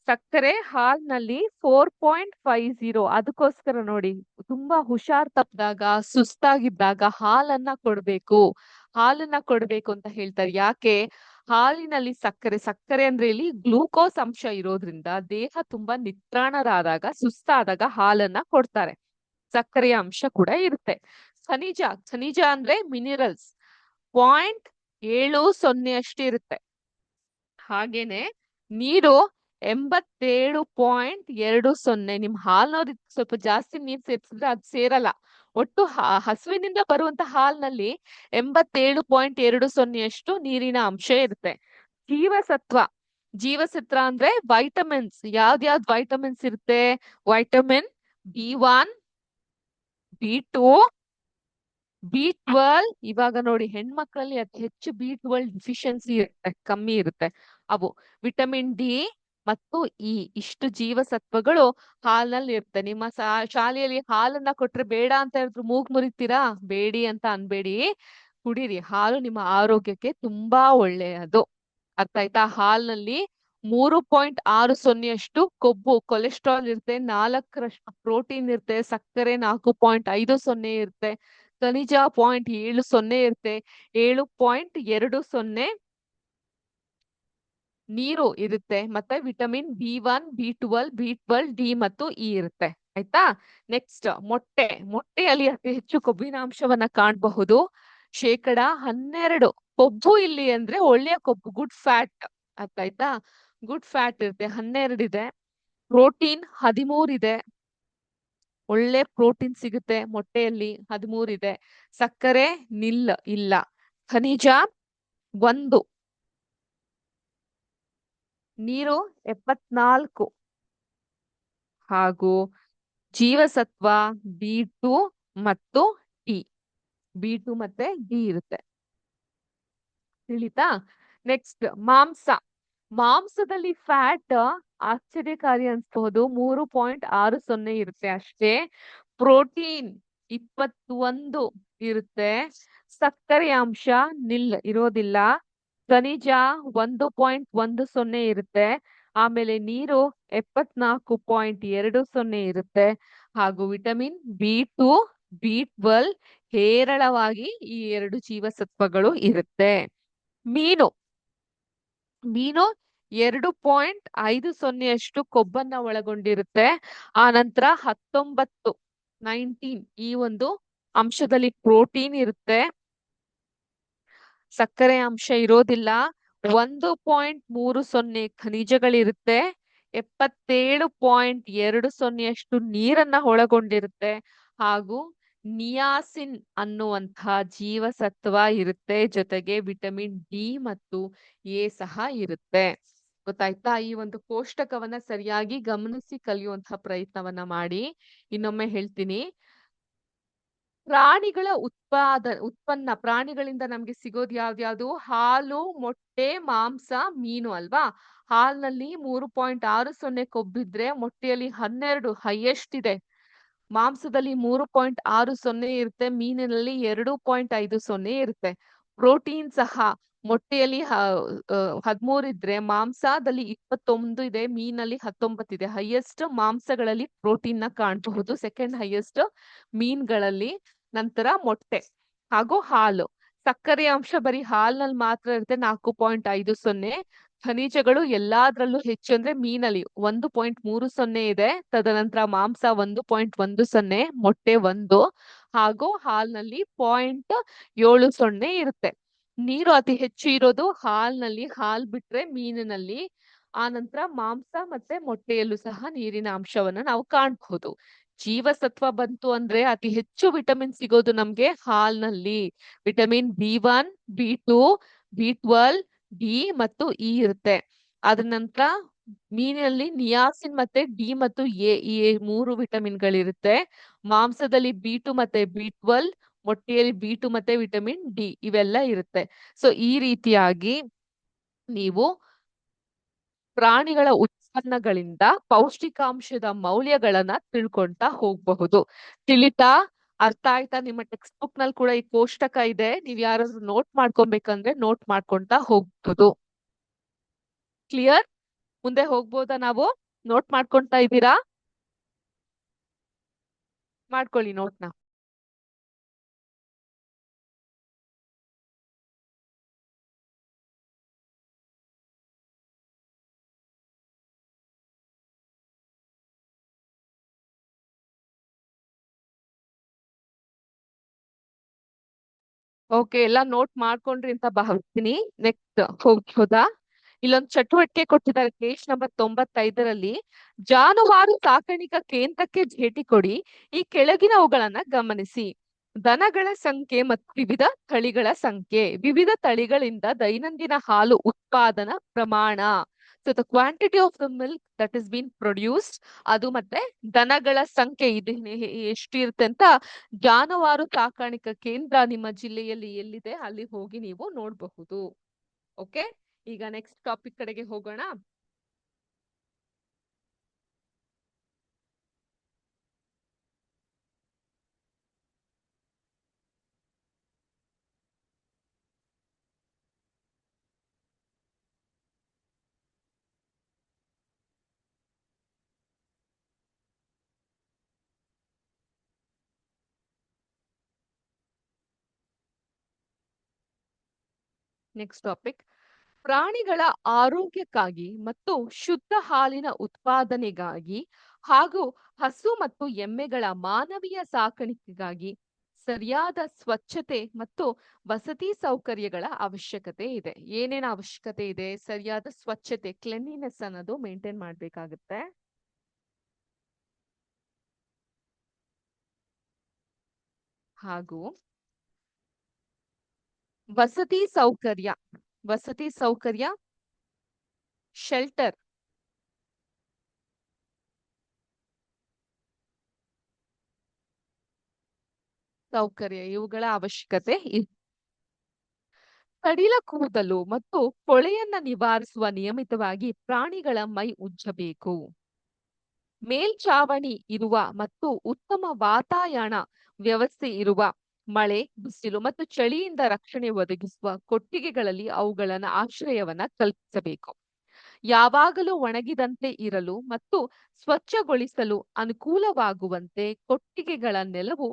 ಸಕ್ಕರೆ ಹಾಲ್ನಲ್ಲಿ 4.50. ಅದಕ್ಕೋಸ್ಕರ ನೋಡಿ, ತುಂಬಾ ಹುಷಾರ್ ತಪ್ಪಿದಾಗ, ಸುಸ್ತಾಗಿದ್ದಾಗ ಹಾಲನ್ನ ಕೊಡ್ಬೇಕು, ಹಾಲನ್ನ ಕೊಡ್ಬೇಕು ಅಂತ ಹೇಳ್ತಾರೆ. ಯಾಕೆ? ಹಾಲಿನಲ್ಲಿ ಸಕ್ಕರೆ, ಸಕ್ಕರೆ ಅಂದ್ರೆ ಇಲ್ಲಿ ಗ್ಲೂಕೋಸ್ ಅಂಶ ಇರೋದ್ರಿಂದ ದೇಹ ತುಂಬಾ ನಿತ್ರಾಣರಾದಾಗ, ಸುಸ್ತಾದಾಗ ಹಾಲನ್ನ ಕೊಡ್ತಾರೆ. ಸಕ್ಕರೆಯ ಅಂಶ ಕೂಡ ಇರುತ್ತೆ. ಖನಿಜ, ಖನಿಜ ಅಂದ್ರೆ ಮಿನಿರಲ್ಸ್ 0.70 ಇರುತ್ತೆ. ಹಾಗೇನೆ ನೀರು 87.20. ನಿಮ್ ಹಾಲ್ನವ್ರಿಗೆ ಸ್ವಲ್ಪ ಜಾಸ್ತಿ ನೀರ್ ಸೇರ್ಸಿದ್ರೆ ಅದು ಸೇರಲ್ಲ. ಒಟ್ಟು ಹಸುವಿನಿಂದ ಬರುವಂತ ಹಾಲ್ನಲ್ಲಿ 87.20ಯಷ್ಟು ನೀರಿನ ಅಂಶ ಇರುತ್ತೆ. ಜೀವಸತ್ವ, ಜೀವಸತ್ವ ಅಂದ್ರೆ ವೈಟಮಿನ್ಸ್. ಯಾವ್ದ್ಯಾವ್ದ್ ವೈಟಮಿನ್ಸ್ ಇರುತ್ತೆ? Vitamin B1, B2, B12. ಇವಾಗ ನೋಡಿ ಹೆಣ್ಮಕ್ಳಲ್ಲಿ ಅತಿ ಹೆಚ್ಚು B12 ಡಿಫಿಷಿಯನ್ಸಿ ಇರುತ್ತೆ, ಕಮ್ಮಿ ಇರುತ್ತೆ. ಅವು ವಿಟಮಿನ್ ಡಿ ಮತ್ತು ಇ, ಇಷ್ಟು ಜೀವಸತ್ವಗಳು ಹಾಲಿನಲ್ಲಿ ಇರುತ್ತೆ. ನಿಮ್ಮ ಶಾಲೆಯಲ್ಲಿ ಹಾಲನ್ನ ಕೊಟ್ರೆ ಬೇಡ ಅಂತ ಹೇಳಿದ್ರು ಮೂಗ್ ಮುರಿತೀರಾ? ಬೇಡಿ ಅಂತ ಅನ್ಬೇಡಿ, ಕುಡೀರಿ. ಹಾಲು ನಿಮ್ಮ ಆರೋಗ್ಯಕ್ಕೆ ತುಂಬಾ ಒಳ್ಳೆಯದು. ಅರ್ಥ ಆಯ್ತಾ? ಹಾಲ್ನಲ್ಲಿ 3.60 ಕೊಬ್ಬು ಕೊಲೆಸ್ಟ್ರಾಲ್ ಇರುತ್ತೆ, 4ರಷ್ಟು ಪ್ರೋಟೀನ್ ಇರುತ್ತೆ, ಸಕ್ಕರೆ 4.50 ಇರುತ್ತೆ, ಖನಿಜ 0.70 ಇರುತ್ತೆ, 7.20 ನೀರು ಇರುತ್ತೆ, ಮತ್ತೆ ವಿಟಮಿನ್ ಬಿ1 ಬಿ12 ಡಿ ಮತ್ತು ಇ ಇರುತ್ತೆ. ಆಯ್ತಾ. ನೆಕ್ಸ್ಟ್ ಮೊಟ್ಟೆಯಲ್ಲಿ ಅತಿ ಹೆಚ್ಚು ಕೊಬ್ಬಿನಾಂಶವನ್ನ ಕಾಣಬಹುದು. 12% ಕೊಬ್ಬು ಇಲ್ಲಿ ಅಂದ್ರೆ ಒಳ್ಳೆಯ ಕೊಬ್ಬು, ಗುಡ್ ಫ್ಯಾಟ್. ಅರ್ಥ ಆಯ್ತಾ. ಗುಡ್ ಫ್ಯಾಟ್ ಇರುತ್ತೆ, 12 ಇದೆ. ಪ್ರೋಟೀನ್ 13 ಇದೆ, ಒಳ್ಳೆ ಪ್ರೋಟೀನ್ ಸಿಗುತ್ತೆ ಮೊಟ್ಟೆಯಲ್ಲಿ, 13 ಇದೆ. ಸಕ್ಕರೆ ಇಲ್ಲ. ಖನಿಜ 1, ನೀರು 74 ಹಾಗೂ ಜೀವಸತ್ವ ಬಿ2 ಮತ್ತು ಡಿ. ಬಿ2 ಮತ್ತೆ ಡಿ ಇರುತ್ತೆ. ತಿಳಿತಾ. ನೆಕ್ಸ್ಟ್ ಮಾಂಸದಲ್ಲಿ ಫ್ಯಾಟ್ ಆಶ್ಚರ್ಯಕಾರಿ ಅನ್ಸ್ಬಹುದು, 3.60 ಇರುತ್ತೆ ಅಷ್ಟೇ. ಪ್ರೋಟೀನ್ 21 ಇರುತ್ತೆ, ಸಕ್ಕರೆ ಅಂಶ ಇರೋದಿಲ್ಲ, ಖನಿಜ 1.10 ಇರುತ್ತೆ, ಆಮೇಲೆ ನೀರು 74.20 ಇರುತ್ತೆ, ಹಾಗೂ ವಿಟಮಿನ್ ಬಿ2 ಬಿ12 ಹೇರಳವಾಗಿ ಈ 2 ಜೀವಸತ್ವಗಳು ಇರುತ್ತೆ. ಮೀನು 2.50 ಕೊಬ್ಬನ್ನ ಒಳಗೊಂಡಿರುತ್ತೆ. ಆ ನಂತರ 19 ಈ ಒಂದು ಅಂಶದಲ್ಲಿ ಪ್ರೋಟೀನ್ ಇರುತ್ತೆ, ಸಕ್ಕರೆ ಅಂಶ ಇರೋದಿಲ್ಲ, 1.30 ಖನಿಜಗಳಿರುತ್ತೆ, 77.20 ನೀರನ್ನ ಒಳಗೊಂಡಿರುತ್ತೆ, ಹಾಗೂ ನಿಯಾಸಿನ್ ಅನ್ನುವಂತಹ ಜೀವಸತ್ವ ಇರುತ್ತೆ, ಜೊತೆಗೆ ವಿಟಮಿನ್ ಡಿ ಮತ್ತು ಎ ಸಹ ಇರುತ್ತೆ. ಗೊತ್ತಾಯ್ತಾ. ಈ ಒಂದು ಕೋಷ್ಟಕವನ್ನ ಸರಿಯಾಗಿ ಗಮನಿಸಿ ಕಲಿಯುವಂತಹ ಪ್ರಯತ್ನವನ್ನ ಮಾಡಿ. ಇನ್ನೊಮ್ಮೆ ಹೇಳ್ತೀನಿ, ಪ್ರಾಣಿಗಳ ಉತ್ಪನ್ನ ಪ್ರಾಣಿಗಳಿಂದ ನಮ್ಗೆ ಸಿಗೋದು ಯಾವ್ದ್ಯಾವ್ದು? ಹಾಲು, ಮೊಟ್ಟೆ, ಮಾಂಸ, ಮೀನು ಅಲ್ವಾ. ಹಾಲ್ನಲ್ಲಿ 3.60 ಕೊಬ್ಬಿದ್ರೆ ಮೊಟ್ಟೆಯಲ್ಲಿ 12 ಹೈಯೆಸ್ಟ್ ಇದೆ, ಮಾಂಸದಲ್ಲಿ 3.60 ಇರುತ್ತೆ, ಮೀನಿನಲ್ಲಿ 2.50 ಇರುತ್ತೆ. ಪ್ರೋಟೀನ್ ಸಹ ಮೊಟ್ಟೆಯಲ್ಲಿ 13 ಇದ್ರೆ ಮಾಂಸದಲ್ಲಿ 21 ಇದೆ, ಮೀನಲ್ಲಿ 19 ಇದೆ. ಹೈಯೆಸ್ಟ್ ಮಾಂಸಗಳಲ್ಲಿ ಪ್ರೋಟೀನ್ ನ ಕಾಣಬಹುದು, ಸೆಕೆಂಡ್ ಹೈಯೆಸ್ಟ್ ಮೀನ್ಗಳಲ್ಲಿ, ನಂತರ ಮೊಟ್ಟೆ ಹಾಗೂ ಹಾಲು. ಸಕ್ಕರೆ ಅಂಶ ಬರೀ ಹಾಲ್ನಲ್ಲಿ ಮಾತ್ರ ಇರುತ್ತೆ, 4.50. ಖನಿಜಗಳು ಎಲ್ಲಾದ್ರಲ್ಲೂ ಹೆಚ್ಚು ಅಂದ್ರೆ ಮೀನಲ್ಲಿ 1.30 ಇದೆ, ತದನಂತರ ಮಾಂಸ 1.10, ಮೊಟ್ಟೆ 1 ಹಾಗೂ ಹಾಲ್ನಲ್ಲಿ 0.70 ಇರುತ್ತೆ. ನೀರು ಅತಿ ಹೆಚ್ಚು ಇರೋದು ಹಾಲ್ನಲ್ಲಿ, ಹಾಲ್ ಬಿಟ್ರೆ ಮೀನಿನಲ್ಲಿ, ಆ ನಂತರ ಮಾಂಸ ಮತ್ತೆ ಮೊಟ್ಟೆಯಲ್ಲೂ ಸಹ ನೀರಿನ ಅಂಶವನ್ನ ನಾವು ಕಾಣಬಹುದು. ಜೀವಸತ್ವ ಬಂತು ಅಂದ್ರೆ ಅತಿ ಹೆಚ್ಚು ವಿಟಮಿನ್ ಸಿಗೋದು ನಮ್ಗೆ ಹಾಲ್ನಲ್ಲಿ. ವಿಟಮಿನ್ ಬಿ1 ಬಿ2 ಬಿ12 ಡಿ ಮತ್ತು ಇ ಇರುತ್ತೆ. ಅದ ನಂತರ ಮೀನಿನಲ್ಲಿ ನಿಯಾಸಿನ್ ಮತ್ತೆ ಡಿ ಮತ್ತು ಎ, ಈ 3 ವಿಟಮಿನ್ಗಳಿರುತ್ತೆ. ಮಾಂಸದಲ್ಲಿ ಬಿ2 ಮತ್ತೆ ಬಿ12, ಮೊಟ್ಟೆಯಲ್ಲಿ ಬಿ2 ಮತ್ತೆ ವಿಟಮಿನ್ ಡಿ ಇವೆಲ್ಲ ಇರುತ್ತೆ. ಸೊ ಈ ರೀತಿಯಾಗಿ ನೀವು ಪ್ರಾಣಿಗಳ ಉತ್ಪನ್ನಗಳಿಂದ ಪೌಷ್ಟಿಕಾಂಶದ ಮೌಲ್ಯಗಳನ್ನ ತಿಳ್ಕೊಂತಾ ಹೋಗಬಹುದು. ತಿಳಿತಾ. ಅರ್ಥ ಆಯ್ತಾ? ನಿಮ್ಮ ಟೆಕ್ಸ್ಟ್ ಬುಕ್ ನಲ್ಲಿ ಕೂಡ ಈ ಕೋಷ್ಟಕ ಇದೆ, ನೀವ್ ಯಾರಾದ್ರೂ ನೋಟ್ ಮಾಡ್ಕೊಬೇಕಂದ್ರೆ ನೋಟ್ ಮಾಡ್ಕೊಂತಾ ಹೋಗ್ಬೋದು. ಕ್ಲಿಯರ್? ಮುಂದೆ ಹೋಗ್ಬೋದಾ ನಾವು? ನೋಟ್ ಮಾಡ್ಕೊಂತಾ ಇದ್ದೀರಾ? ಮಾಡ್ಕೊಳ್ಳಿ ನೋಟ್ನ. ಓಕೆ, ಎಲ್ಲ ನೋಟ್ ಮಾಡ್ಕೊಂಡ್ರಿ ಅಂತ ಭಾವಿಸ್ತೀನಿ. ನೆಕ್ಸ್ಟ್ ಹೋಗ್ಬೋದಾ? ಇಲ್ಲೊಂದು ಚಟುವಟಿಕೆ ಕೊಟ್ಟಿದ್ದಾರೆ ಪೇಜ್ ನಂಬರ್ 95ರಲ್ಲಿ. ಜಾನುವಾರು ಸಾಕಾಣಿಕಾ ಕೇಂದ್ರಕ್ಕೆ ಭೇಟಿ ಕೊಡಿ, ಈ ಕೆಳಗಿನವುಗಳನ್ನ ಗಮನಿಸಿ. ದನಗಳ ಸಂಖ್ಯೆ ಮತ್ತು ವಿವಿಧ ತಳಿಗಳ ಸಂಖ್ಯೆ, ವಿವಿಧ ತಳಿಗಳಿಂದ ದೈನಂದಿನ ಹಾಲು ಉತ್ಪಾದನಾ ಪ್ರಮಾಣ. So the quantity of the milk that is been produced, ಅದು ಮತ್ತೆ ದನಗಳ ಸಂಖ್ಯೆ ಇದು ಎಷ್ಟು ಇರುತ್ತೆ ಅಂತ ಜಾನುವಾರು ಸಾಕಾಣಿಕಾ ಕೇಂದ್ರ ನಿಮ್ಮ ಜಿಲ್ಲೆಯಲ್ಲಿ ಎಲ್ಲಿದೆ ಅಲ್ಲಿ ಹೋಗಿ ನೀವು ನೋಡಬಹುದು. ಓಕೆ, ಈಗ ನೆಕ್ಸ್ಟ್ ಟಾಪಿಕ್ ಕಡೆಗೆ ಹೋಗೋಣ. Next topic. ಪ್ರಾಣಿಗಳ ಆರೋಗ್ಯಕ್ಕಾಗಿ ಮತ್ತು ಶುದ್ಧ ಹಾಲಿನ ಉತ್ಪಾದನೆಗಾಗಿ ಹಾಗೂ ಹಸು ಮತ್ತು ಎಮ್ಮೆಗಳ ಮಾನವೀಯ ಸಾಕಾಣಿಕೆಗಾಗಿ ಸರಿಯಾದ ಸ್ವಚ್ಛತೆ ಮತ್ತು ವಸತಿ ಸೌಕರ್ಯಗಳ ಅವಶ್ಯಕತೆ ಇದೆ. ಏನೇನು ಅವಶ್ಯಕತೆ ಇದೆ? ಸರಿಯಾದ ಸ್ವಚ್ಛತೆ, ಕ್ಲೆನ್ಲಿನೆಸ್ ಅನ್ನೋದು ಮೇಂಟೈನ್ ಮಾಡ್ಬೇಕಾಗತ್ತೆ. ಹಾಗೂ ವಸತಿ ಸೌಕರ್ಯ, ಶೆಲ್ಟರ್, ಸೌಕರ್ಯ ಇವುಗಳ ಅವಶ್ಯಕತೆ ಇದೆ. ಕಡಿಲ ಕೂದಲು ಮತ್ತು ಕೊಳೆಯನ್ನ ನಿವಾರಿಸುವ ನಿಯಮಿತವಾಗಿ ಪ್ರಾಣಿಗಳ ಮೈ ಉಜ್ಜಬೇಕು. ಮೇಲ್ಚಾವಣಿ ಇರುವ ಮತ್ತು ಉತ್ತಮ ವಾತಾಯನ ವ್ಯವಸ್ಥೆ ಇರುವ, ಮಳೆ, ಬಿಸಿಲು ಮತ್ತು ಚಳಿಯಿಂದ ರಕ್ಷಣೆ ಒದಗಿಸುವ ಕೊಟ್ಟಿಗೆಗಳಲ್ಲಿ ಅವುಗಳನ್ನ ಆಶ್ರಯವನ್ನ ಕಲ್ಪಿಸಬೇಕು. ಯಾವಾಗಲೂ ಒಣಗಿದಂತೆ ಇರಲು ಮತ್ತು ಸ್ವಚ್ಛಗೊಳಿಸಲು ಅನುಕೂಲವಾಗುವಂತೆ ಕೊಟ್ಟಿಗೆಗಳ ನೆಲವು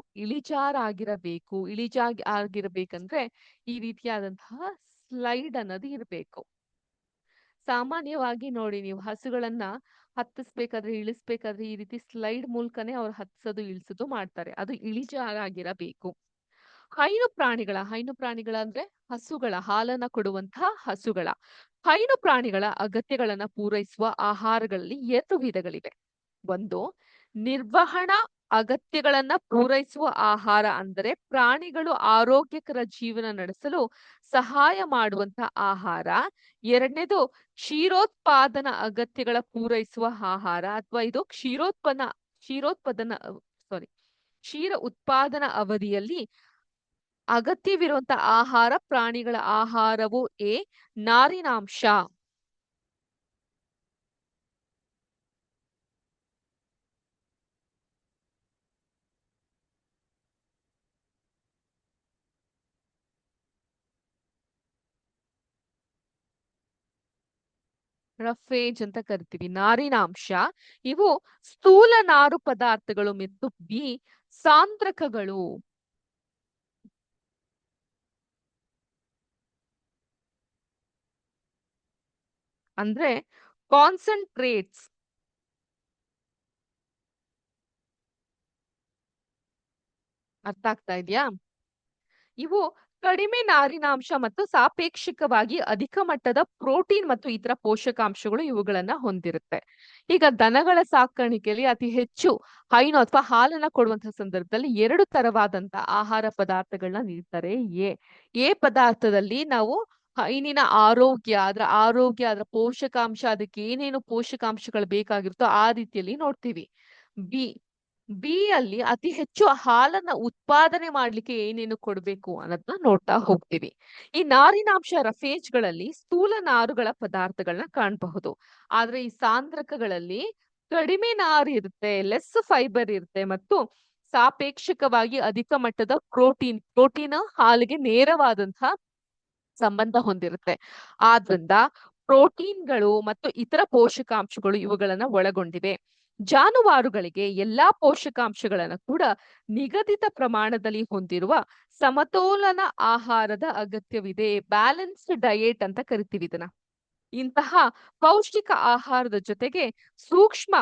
ಇಳಿಜಾರಾಗಿರಬೇಕಂದ್ರೆ ಈ ರೀತಿಯಾದಂತಹ ಸ್ಲೈಡ್ ಅನ್ನೋದು ಇರಬೇಕು. ಸಾಮಾನ್ಯವಾಗಿ ನೋಡಿ, ನೀವು ಹಸುಗಳನ್ನ ಹತ್ತಿಸ್ಬೇಕಾದ್ರೆ, ಇಳಿಸ್ಬೇಕಾದ್ರೆ ಈ ರೀತಿ ಸ್ಲೈಡ್ ಮೂಲಕನೇ ಅವ್ರು ಹತ್ಸೋದು ಇಳಿಸೋದು ಮಾಡ್ತಾರೆ. ಅದು ಇಳಿಜಾರಾಗಿರಬೇಕು. ಹೈನು ಪ್ರಾಣಿಗಳ ಅಂದ್ರೆ ಹಸುಗಳ, ಹಾಲನ್ನ ಕೊಡುವಂತಹ ಹಸುಗಳ ಹೈನು ಪ್ರಾಣಿಗಳ ಅಗತ್ಯಗಳನ್ನ ಪೂರೈಸುವ ಆಹಾರಗಳಲ್ಲಿ 2 ವಿಧಗಳಿವೆ. ಒಂದು, ನಿರ್ವಹಣಾ ಅಗತ್ಯಗಳನ್ನ ಪೂರೈಸುವ ಆಹಾರ, ಅಂದರೆ ಪ್ರಾಣಿಗಳು ಆರೋಗ್ಯಕರ ಜೀವನ ನಡೆಸಲು ಸಹಾಯ ಮಾಡುವಂತಹ ಆಹಾರ. ಎರಡನೇದು, ಕ್ಷೀರೋತ್ಪಾದನಾ ಅಗತ್ಯಗಳ ಪೂರೈಸುವ ಆಹಾರ, ಅಥವಾ ಇದು ಕ್ಷೀರ ಉತ್ಪಾದನಾ ಅವಧಿಯಲ್ಲಿ ಅಗತ್ಯವಿರುವಂತಹ ಆಹಾರ. ಪ್ರಾಣಿಗಳ ಆಹಾರವು ನಾರಿನಾಂಶ, ರಫೇಜ್ ಅಂತ ಕರಿತೀವಿ, ನಾರಿನಾಂಶ. ಇವು ಸ್ಥೂಲ ನಾರು ಪದಾರ್ಥಗಳು ಮತ್ತು ಬಿ ಸಾಂದ್ರಕಗಳು. ಅಂದ್ರೆ ಕಾನ್ಸಂಟ್ರೇಟ್ಸ್. ಅರ್ಥ ಆಗ್ತಾ ಇದೆಯಾ? ಇವು ಕಡಿಮೆ ನಾರಿನಾಂಶ ಮತ್ತು ಸಾಪೇಕ್ಷಿಕವಾಗಿ ಅಧಿಕ ಮಟ್ಟದ ಪ್ರೋಟೀನ್ ಮತ್ತು ಇತರ ಪೋಷಕಾಂಶಗಳು ಇವುಗಳನ್ನ ಹೊಂದಿರುತ್ತೆ. ಈಗ ದನಗಳ ಸಾಕಾಣಿಕೆಯಲ್ಲಿ ಅತಿ ಹೆಚ್ಚು ಹೈನು ಅಥವಾ ಹಾಲನ್ನ ಕೊಡುವಂತಹ ಸಂದರ್ಭದಲ್ಲಿ 2 ತರವಾದಂತಹ ಆಹಾರ ಪದಾರ್ಥಗಳನ್ನ ನೀಡ್ತಾರೆ. ಎ ಪದಾರ್ಥದಲ್ಲಿ ನಾವು ಹೈನಿನ ಅದರ ಪೋಷಕಾಂಶ, ಅದಕ್ಕೆ ಏನೇನು ಪೋಷಕಾಂಶಗಳು ಬೇಕಾಗಿರುತ್ತೋ ಆ ರೀತಿಯಲ್ಲಿ ನೋಡ್ತೀವಿ. ಬಿ ಅಲ್ಲಿ ಅತಿ ಹೆಚ್ಚು ಹಾಲನ್ನ ಉತ್ಪಾದನೆ ಮಾಡ್ಲಿಕ್ಕೆ ಏನೇನು ಕೊಡ್ಬೇಕು ಅನ್ನೋದನ್ನ ನೋಡ್ತಾ ಹೋಗ್ತೀವಿ. ಈ ನಾರಿನಾಂಶ ರಫೇಜ್ಗಳಲ್ಲಿ ಸ್ಥೂಲ ನಾರುಗಳ ಪದಾರ್ಥಗಳನ್ನ ಕಾಣಬಹುದು. ಆದ್ರೆ ಈ ಸಾಂದ್ರಕಗಳಲ್ಲಿ ಕಡಿಮೆ ನಾರು ಇರುತ್ತೆ, ಲೆಸ್ ಫೈಬರ್ ಇರುತ್ತೆ ಮತ್ತು ಸಾಪೇಕ್ಷಕವಾಗಿ ಅಧಿಕ ಮಟ್ಟದ ಪ್ರೋಟೀನ್ ಹಾಲಿಗೆ ನೇರವಾದಂತಹ ಸಂಬಂಧ ಹೊಂದಿರುತ್ತೆ. ಆದ್ರಿಂದ ಪ್ರೋಟೀನ್ಗಳು ಮತ್ತು ಇತರ ಪೋಷಕಾಂಶಗಳು ಇವುಗಳನ್ನ ಒಳಗೊಂಡಿವೆ. ಜಾನುವಾರುಗಳಿಗೆ ಎಲ್ಲಾ ಪೋಷಕಾಂಶಗಳನ್ನ ಕೂಡ ನಿಗದಿತ ಪ್ರಮಾಣದಲ್ಲಿ ಹೊಂದಿರುವ ಸಮತೋಲನ ಆಹಾರದ ಅಗತ್ಯವಿದೆ. ಬ್ಯಾಲೆನ್ಸ್ಡ್ ಡಯೇಟ್ ಅಂತ ಕರಿತೀವಿ ಇದನ್ನ. ಇಂತಹ ಪೌಷ್ಟಿಕ ಆಹಾರದ ಜೊತೆಗೆ ಸೂಕ್ಷ್ಮ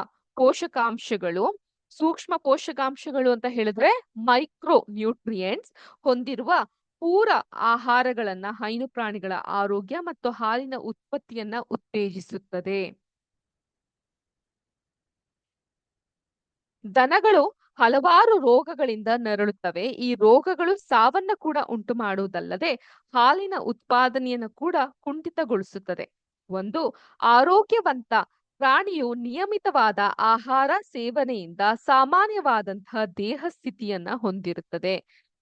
ಪೋಷಕಾಂಶಗಳು ಅಂತ ಹೇಳಿದ್ರೆ ಮೈಕ್ರೋ ನ್ಯೂಟ್ರಿಯೆಂಟ್ಸ್ ಹೊಂದಿರುವ ಪೂರ ಆಹಾರಗಳನ್ನ ಹೈನು ಪ್ರಾಣಿಗಳ ಆರೋಗ್ಯ ಮತ್ತು ಹಾಲಿನ ಉತ್ಪತ್ತಿಯನ್ನ ಉತ್ತೇಜಿಸುತ್ತದೆ. ದನಗಳು ಹಲವಾರು ರೋಗಗಳಿಂದ ನರಳುತ್ತವೆ. ಈ ರೋಗಗಳು ಸಾವನ್ನ ಕೂಡ ಉಂಟು ಮಾಡುವುದಲ್ಲದೆ ಹಾಲಿನ ಉತ್ಪಾದನೆಯನ್ನು ಕೂಡ ಕುಂಠಿತಗೊಳಿಸುತ್ತದೆ. ಒಂದು, ಆರೋಗ್ಯವಂತ ಪ್ರಾಣಿಯು ನಿಯಮಿತವಾದ ಆಹಾರ ಸೇವನೆಯಿಂದ ಸಾಮಾನ್ಯವಾದಂತಹ ದೇಹ ಸ್ಥಿತಿಯನ್ನ ಹೊಂದಿರುತ್ತದೆ.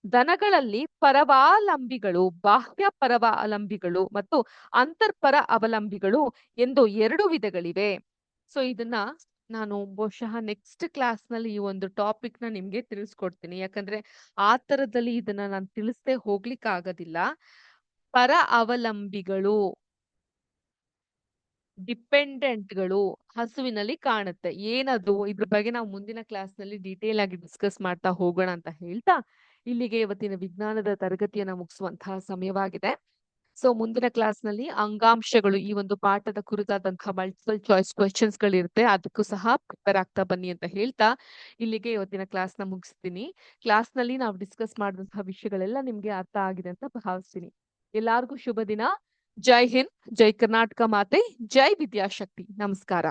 ದನಗಳಲ್ಲಿ ಪರವಾವಲಂಬಿಗಳು, ಬಾಹ್ಯ ಪರವಾವಲಂಬಿಗಳು ಮತ್ತು ಅಂತರ್ಪರ ಅವಲಂಬಿಗಳು ಎಂದು 2 ವಿಧಗಳಿವೆ. ಸೊ ಇದನ್ನ ನಾನು ಬಹುಶಃ ನೆಕ್ಸ್ಟ್ ಕ್ಲಾಸ್ ನಲ್ಲಿ ಈ ಒಂದು ಟಾಪಿಕ್ ನ ನಿಮ್ಗೆ ತಿಳಿಸ್ಕೊಡ್ತೀನಿ. ಯಾಕಂದ್ರೆ ಆ ತರದಲ್ಲಿ ಇದನ್ನ ನಾನು ತಿಳಿಸದೆ ಹೋಗ್ಲಿಕ್ಕೆ ಆಗೋದಿಲ್ಲ. ಪರ ಅವಲಂಬಿಗಳು, ಡಿಪೆಂಡೆಂಟ್ಗಳು ಹಸುವಿನಲ್ಲಿ ಕಾಣುತ್ತೆ. ಏನದು, ಇದ್ರ ಬಗ್ಗೆ ನಾವು ಮುಂದಿನ ಕ್ಲಾಸ್ ನಲ್ಲಿ ಡೀಟೇಲ್ ಆಗಿ ಡಿಸ್ಕಸ್ ಮಾಡ್ತಾ ಹೋಗೋಣ ಅಂತ ಹೇಳ್ತಾ ಇಲ್ಲಿಗೆ ಇವತ್ತಿನ ವಿಜ್ಞಾನದ ತರಗತಿಯನ್ನ ಮುಗಿಸುವಂತಹ ಸಮಯವಾಗಿದೆ. ಸೊ ಮುಂದಿನ ಕ್ಲಾಸ್ ನಲ್ಲಿ ಅಂಗಾಂಶಗಳು ಈ ಒಂದು ಪಾಠದ ಕುರಿತಾದಂತಹ ಮಲ್ಟಿಪಲ್ ಚಾಯ್ಸ್ ಕ್ವೆಶನ್ಸ್ ಗಳಿರುತ್ತೆ, ಅದಕ್ಕೂ ಸಹ ಪ್ರಿಪೇರ್ ಆಗ್ತಾ ಬನ್ನಿ ಅಂತ ಹೇಳ್ತಾ ಇಲ್ಲಿಗೆ ಇವತ್ತಿನ ಕ್ಲಾಸ್ ನ ಮುಗಿಸ್ತೀನಿ. ಕ್ಲಾಸ್ ನಲ್ಲಿ ನಾವು ಡಿಸ್ಕಸ್ ಮಾಡಿದಂತಹ ವಿಷಯಗಳೆಲ್ಲ ನಿಮ್ಗೆ ಅರ್ಥ ಆಗಿದೆ ಅಂತ ಭಾವಿಸ್ತೀನಿ. ಎಲ್ಲಾರ್ಗೂ ಶುಭ ದಿನ. ಜೈ ಹಿಂದ್, ಜೈ ಕರ್ನಾಟಕ ಮಾತೆ, ಜೈ ವಿದ್ಯಾಶಕ್ತಿ. ನಮಸ್ಕಾರ.